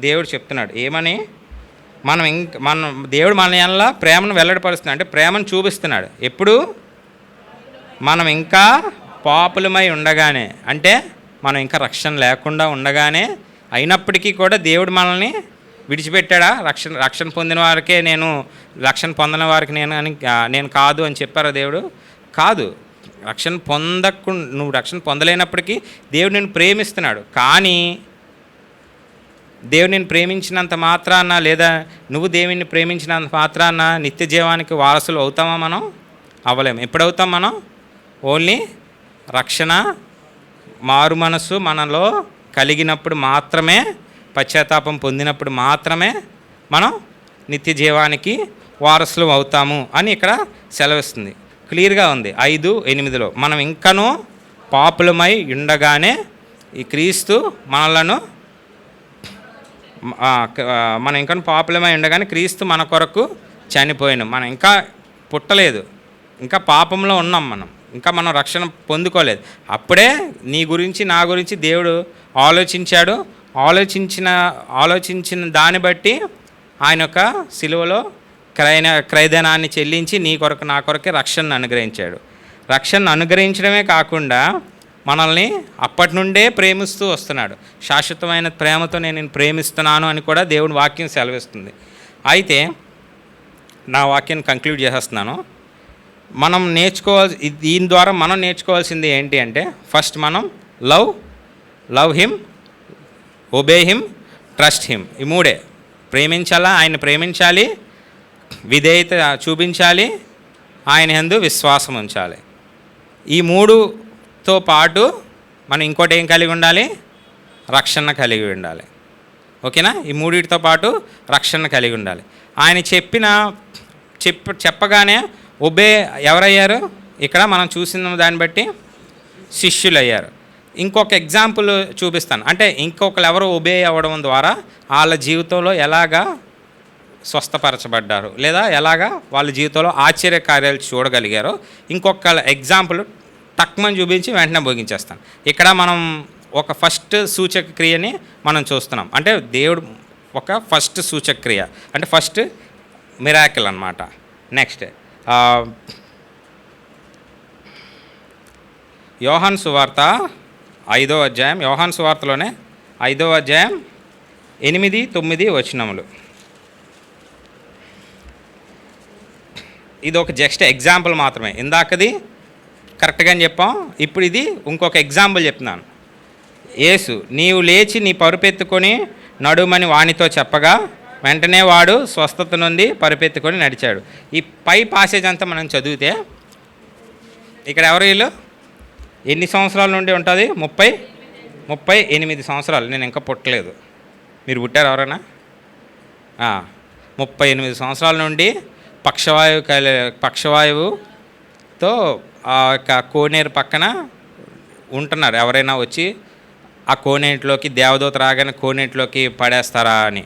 Speaker 1: దేవుడు చెప్తున్నాడు. ఏమని? దేవుడు మన ఎడల ప్రేమను వెల్లడిపరుస్తున్నాడు, అంటే ప్రేమను చూపిస్తున్నాడు. ఎప్పుడు? మనం ఇంకా పాపులమై ఉండగానే, అంటే మనం ఇంకా రక్షణ లేకుండా ఉండగానే, అయినప్పటికీ కూడా దేవుడు మనల్ని విడిచిపెట్టాడా? రక్షణ పొందిన వారికే నేను, రక్షణ పొందిన వారికి నేను కాదు అని చెప్పారా దేవుడు? కాదు. నువ్వు రక్షణ పొందలేనప్పటికీ దేవుడు నిన్ను ప్రేమిస్తున్నాడు. కానీ దేవుడు నిన్ను ప్రేమించినంత మాత్రాన, లేదా నువ్వు దేవుని ప్రేమించినంత మాత్రాన నిత్య జీవానికి వారసులు అవుతామా? మనం అవ్వలేము. ఎప్పుడవుతాం మనం? ఓన్లీ రక్షణ, మారు మనసు మనలో కలిగినప్పుడు మాత్రమే, పశ్చాత్తాపం పొందినప్పుడు మాత్రమే మనం నిత్య జీవానికి వారసులు అవుతాము అని ఇక్కడ సెలవిస్తుంది. క్లియర్గా ఉంది 5:8లో. మనం ఇంకనూ పాపులమై ఉండగానే ఈ క్రీస్తు మనం ఇంకా పాపులమై ఉండగానే క్రీస్తు మన కొరకు చనిపోయాను. మనం ఇంకా పుట్టలేదు, ఇంకా పాపంలో ఉన్నాం, మనం రక్షణ పొందుకోలేదు. అప్పుడే నీ గురించి, నా గురించి దేవుడు ఆలోచించాడు. ఆలోచించిన దాన్ని బట్టి ఆయన యొక్క సిలువలో క్రయధనాన్ని చెల్లించి నీ కొరకు, నా కొరకే రక్షణను అనుగ్రహించాడు. రక్షణను అనుగ్రహించడమే కాకుండా మనల్ని అప్పటి నుండే ప్రేమిస్తూ వస్తున్నాడు. శాశ్వతమైన ప్రేమతో నేను ప్రేమిస్తున్నాను అని కూడా దేవుని వాక్యం సెలవిస్తుంది. అయితే నా వాక్యాన్ని కంక్లూడ్ చేసేస్తున్నాను. దీని ద్వారా మనం నేర్చుకోవాల్సింది ఏంటి అంటే, ఫస్ట్ మనం love him, obey him, trust him. ఈ మూడే. ప్రేమించాలా, ఆయన ప్రేమించాలి, విధేయత చూపించాలి, ఆయన యందు విశ్వాసం ఉంచాలి. ఈ మూడుతో పాటు మనం ఇంకోటి ఏం కలిగి ఉండాలి? రక్షణ కలిగి ఉండాలి. ఓకేనా? ఈ మూడిటితో పాటు రక్షణ కలిగి ఉండాలి. ఆయన చెప్పగానే ఒబే ఎవరయ్యారు? ఇక్కడ మనం చూసిన దాన్ని బట్టి శిష్యులు అయ్యారు. ఇంకొక ఎగ్జాంపుల్ చూపిస్తాను. అంటే ఇంకొకరు ఎవరు ఒబే అవ్వడం ద్వారా వాళ్ళ జీవితంలో ఎలాగా స్వస్థపరచబడ్డారు, లేదా ఎలాగా వాళ్ళ జీవితంలో ఆశ్చర్యకార్యాలు చూడగలిగారో ఇంకొక ఎగ్జాంపుల్ తక్కువని చూపించి వెంటనే భోగించేస్తాను. ఇక్కడ మనం ఒక ఫస్ట్ సూచక క్రియని మనం చూస్తున్నాం. అంటే దేవుడు ఒక ఫస్ట్ సూచక క్రియ, అంటే ఫస్ట్ మిరాకిల్ అన్నమాట. నెక్స్ట్ యోహాను సువార్త 5వ అధ్యాయం, యోహాను సువార్తలోనే 5వ అధ్యాయం 8-9 వచనములు. ఇది ఒక జస్ట్ ఎగ్జాంపుల్ మాత్రమే. ఇందాకది కరెక్ట్గానే చెప్పాం, ఇప్పుడు ఇది ఇంకొక ఎగ్జాంపుల్ చెప్తున్నాను. యేసు, నీవు లేచి నీ పరుపెత్తుకొని నడుమని వానితో చెప్పగా వెంటనే వాడు స్వస్థత నుండి పరుపెత్తుకొని నడిచాడు. ఈ పై పాసేజ్ అంతా మనం చదివితే ఇక్కడ ఎవరు వీళ్ళు? ఎన్ని సంవత్సరాల నుండి ఉంటుంది? 38 సంవత్సరాలు. నేను ఇంకా పుట్టలేదు. మీరు పుట్టారు ఎవరైనా? 38 సంవత్సరాల నుండి పక్షవాయువుతో ఆ యొక్క కోనేరు పక్కన ఉంటున్నారు. ఎవరైనా వచ్చి ఆ కోనేటిలోకి, దేవదూత రాగానే కోనేటిలోకి పడేస్తారా అని,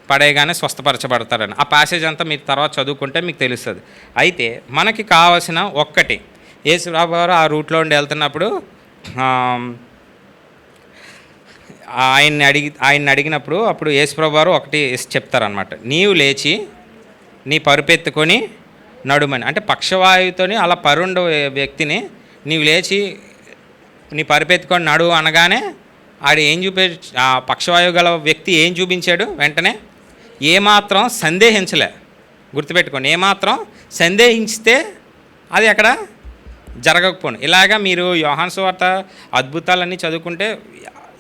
Speaker 1: పడేయగానే స్వస్థపరచబడతారని. ఆ ప్యాసేజ్ అంతా మీరు తర్వాత చదువుకుంటే మీకు తెలుస్తుంది. అయితే మనకి కావాల్సిన ఒక్కటి, యేసుప్రభు గారు ఆ రూట్లో ఉండి వెళ్తున్నప్పుడు ఆయన్ని అడిగినప్పుడు అప్పుడు యేసుప్రభు గారు ఒకటి చెప్తారనమాట, నీవు లేచి నీ పరుపెత్తుకొని నడుమని. అంటే పక్షవాయువుతోని అలా పరుండ వ్యక్తిని నీవు లేచి నీ పరుపెత్తుకొని నడువు అనగానే ఆడు ఏం ఆ పక్షవాయువు గల వ్యక్తి ఏం చూపించాడు? వెంటనే ఏమాత్రం సందేహించలే. గుర్తుపెట్టుకోండి, ఏమాత్రం సందేహించితే అది అక్కడ జరగకపోను. ఇలాగా మీరు యోహాను సువార్త అద్భుతాలన్నీ చదువుకుంటే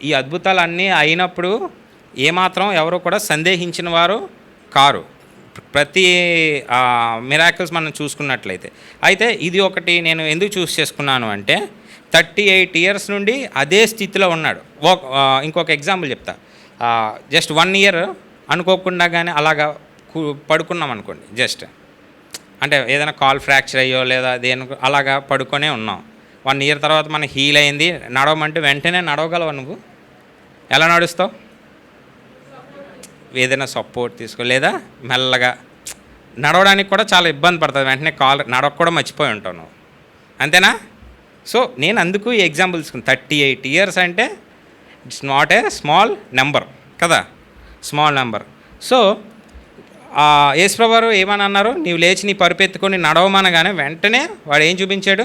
Speaker 1: ఈ అద్భుతాలన్నీ అయినప్పుడు ఏమాత్రం ఎవరు కూడా సందేహించిన వారు కారు. ప్రతి మిరాకిల్స్ మనం చూసుకున్నట్లయితే. అయితే ఇది ఒకటి నేను ఎందుకు చూస్ చేసుకున్నాను అంటే 38 ఇయర్స్ నుండి అదే స్థితిలో ఉన్నాడు. ఇంకొక ఎగ్జాంపుల్ చెప్తా. జస్ట్ 1 ఇయర్ అనుకోకుండా కానీ అలాగా పడుకున్నాం అనుకోండి, జస్ట్ అంటే ఏదైనా కాల్ ఫ్రాక్చర్ అయ్యో లేదా దేని అలాగా పడుకొనే ఉన్నాం. 1 ఇయర్ తర్వాత మనకి హీల్ అయింది, నడవమంటే వెంటనే నడవగలవా నువ్వు? ఎలా నడుస్తావు? ఏదైనా సపోర్ట్ తీసుకో, లేదా మెల్లగా నడవడానికి కూడా చాలా ఇబ్బంది పడుతుంది. వెంటనే కాల్ నడవక కూడా మర్చిపోయి ఉంటావు నువ్వు, అంతేనా? సో నేను అందుకు ఈ ఎగ్జాంపుల్ తీసుకున్నాను. 38 ఇయర్స్ అంటే it's not a small number కదా, స్మాల్ నెంబర్. సో యేసుప్రభువు వారు ఏమని అన్నారు? నీవు లేచి నీ పరుపెత్తుకొని నడవమనగానే వెంటనే వాడు ఏం చూపించాడు?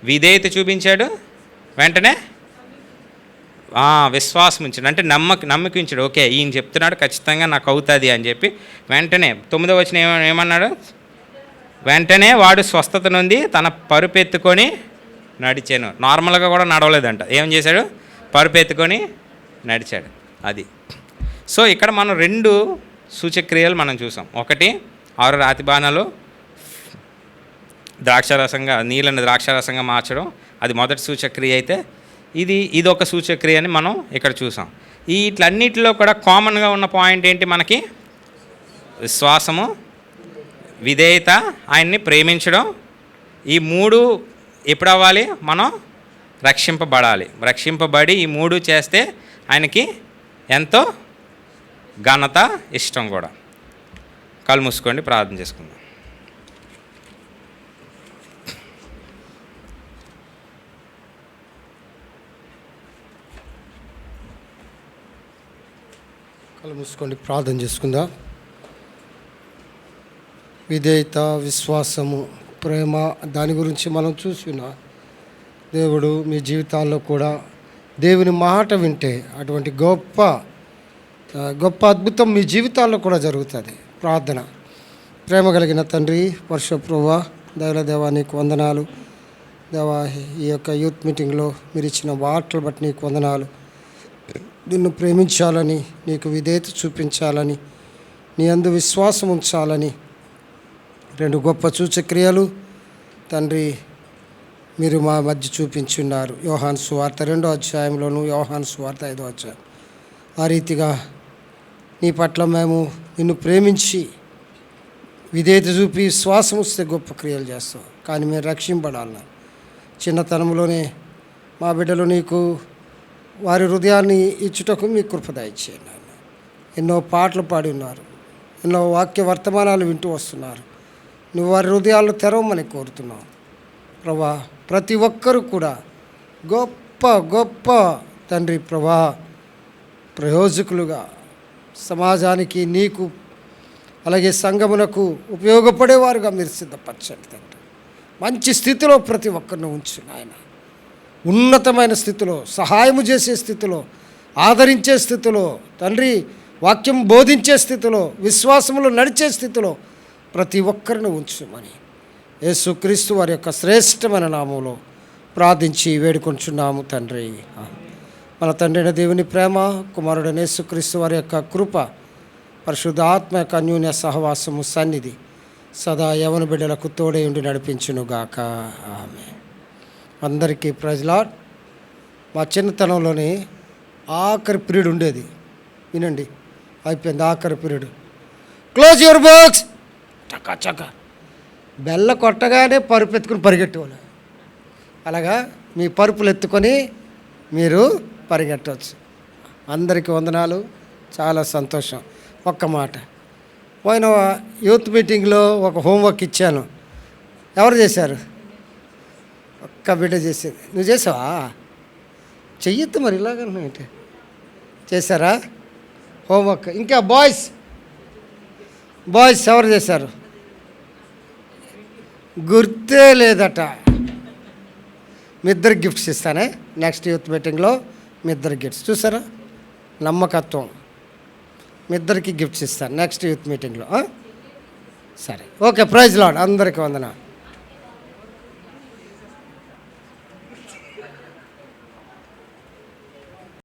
Speaker 1: విధేయత చూపించాడు. వెంటనే విశ్వాసం ఉంచాడు, అంటే నమ్మకించాడు. ఓకే, ఈయన చెప్తున్నాడు, ఖచ్చితంగా నాకు అవుతుంది అని చెప్పి వెంటనే 9వ వచనం ఏమన్నాడు? వెంటనే వాడు స్వస్థత నుండి తన పరుపెత్తుకొని నడిచాను. నార్మల్గా కూడా నడవలేదంట. ఏం చేశాడు? పరుపెత్తుకొని నడిచాడు. అది. సో ఇక్కడ మనం 2 సూచక్రియలు మనం చూసాం. ఒకటి 6 రాతి బాణాలు ద్రాక్షారసంగా, నీళ్ళని ద్రాక్షారసంగా మార్చడం, అది మొదటి సూచక్రియ. అయితే ఇది ఒక సూచక్రియ అని మనం ఇక్కడ చూసాం. వీటిలన్నిటిలో కూడా కామన్గా ఉన్న పాయింట్ ఏంటి మనకి? విశ్వాసము, విధేయత, ఆయన్ని ప్రేమించడం. ఈ 3 ఎప్పుడు అవ్వాలి? మనం రక్షింపబడాలి. రక్షింపబడి ఈ 3 చేస్తే ఆయనకి ఎంతో ఘనత, ఇష్టం కూడా. కళ్ళు మూసుకోండి, ప్రార్థన చేసుకుందాం.
Speaker 5: కళ్ళు మూసుకోండి, ప్రార్థన చేసుకుందాం. విధేయత, విశ్వాసము, ప్రేమ, దాని గురించి మనం చూస్తున్నాం. దేవుడు మీ జీవితాల్లో కూడా దేవుని మాట వింటే అటువంటి గొప్ప అద్భుతం మీ జీవితాల్లో కూడా జరుగుతుంది. ప్రార్థన. ప్రేమ కలిగిన తండ్రి, పరిశుద్ధ ప్రభువా, దేవా నీకు వందనాలు. దేవా, ఈ యొక్క యూత్ మీటింగ్లో మీరు ఇచ్చిన మాటలు బట్టి నీకు వందనాలు. నిన్ను ప్రేమించాలని, నీకు విధేయత చూపించాలని, నీ అందు విశ్వాసం ఉంచాలని 2 గొప్ప సూచక్రియలు తండ్రి మీరు మా మధ్య చూపించున్నారు. యోహాను సువార్త 2వ అధ్యాయంలోను, యోహాను సువార్త 5వ అధ్యాయం. ఆ రీతిగా నీ పట్ల మేము నిన్ను ప్రేమించి విధేయత చూపి విశ్వాసం వస్తే గొప్ప క్రియలు చేస్తాం. కానీ మేము రక్షింపడాలన్నా చిన్నతనంలోనే మా బిడ్డలు నీకు వారి హృదయాన్ని ఇచ్చుటకు మీ కృప దయచేయండి. ఎన్నో పాటలు పాడి ఉన్నారు, ఎన్నో వాక్య వర్తమానాలు వింటూ వస్తున్నారు. నువ్వు వారి హృదయాలను తెరవమని కోరుతున్నావు ప్రభా. ప్రతి ఒక్కరూ కూడా గొప్ప గొప్ప తండ్రి ప్రభా ప్రయోజకులుగా సమాజానికి, నీకు, అలాగే సంఘమునకు ఉపయోగపడేవారుగా మీరు సిద్ధపరచండి తండ్రి. మంచి స్థితిలో ప్రతి ఒక్కరిని ఉంచు నాయన. ఉన్నతమైన స్థితిలో, సహాయము చేసే స్థితిలో, ఆదరించే స్థితిలో తండ్రి, వాక్యం బోధించే స్థితిలో, విశ్వాసములో నడిచే స్థితిలో ప్రతి ఒక్కరిని ఉంచుమని యేసుక్రీస్తు వారి యొక్క శ్రేష్టమైన నామంలో ప్రార్థించి వేడుకొంచున్నాము తండ్రి. మన తండ్రి అయిన దేవుని ప్రేమ, కుమారుడైన యేసుక్రీస్తు వారి యొక్క కృప, పరిశుద్ధాత్మ యొక్క అన్యోన్య సహవాసము, సన్నిధి సదా యవన బిడ్డలకు తోడై ఉండి నడిపించునుగాక. ఆమె. అందరికీ ప్రైజ్ లార్డ్. మా చిన్నతనంలోనే ఆఖరి పీరియడ్ ఉండేది. వినండి, అయిపోయింది ఆఖరి పీరియడ్. Close your books. చక్క చక్క బెల్ల కొట్టగానే పరుపు ఎత్తుకుని పరిగెట్టేవాళ్ళు. అలాగా మీ పరుపులు ఎత్తుకొని మీరు పరిగెట్టవచ్చు. అందరికీ వందనాలు, చాలా సంతోషం. ఒక్క మాట, పోయిన యూత్ మీటింగ్లో ఒక హోంవర్క్ ఇచ్చాను. ఎవరు చేశారు? ఒక్క బిడ్డ చేసేది. నువ్వు చేసావా? చెయ్యొద్దు మరి, ఇలాగంటే చేశారా హోంవర్క్? ఇంకా బాయ్స్ ఎవరు చేశారు? గుర్తే లేదట. మీ ఇద్దరికి గిఫ్ట్స్ ఇస్తానే నెక్స్ట్ యూత్ మీటింగ్లో. మీ ఇద్దరికి గిఫ్ట్స్ చూసారా? నమ్మకత్వం. మీ ఇద్దరికి గిఫ్ట్స్ ఇస్తాను నెక్స్ట్ యూత్ మీటింగ్లో. సరే, ఓకే. Praise lord. అందరికీ వందనాలు.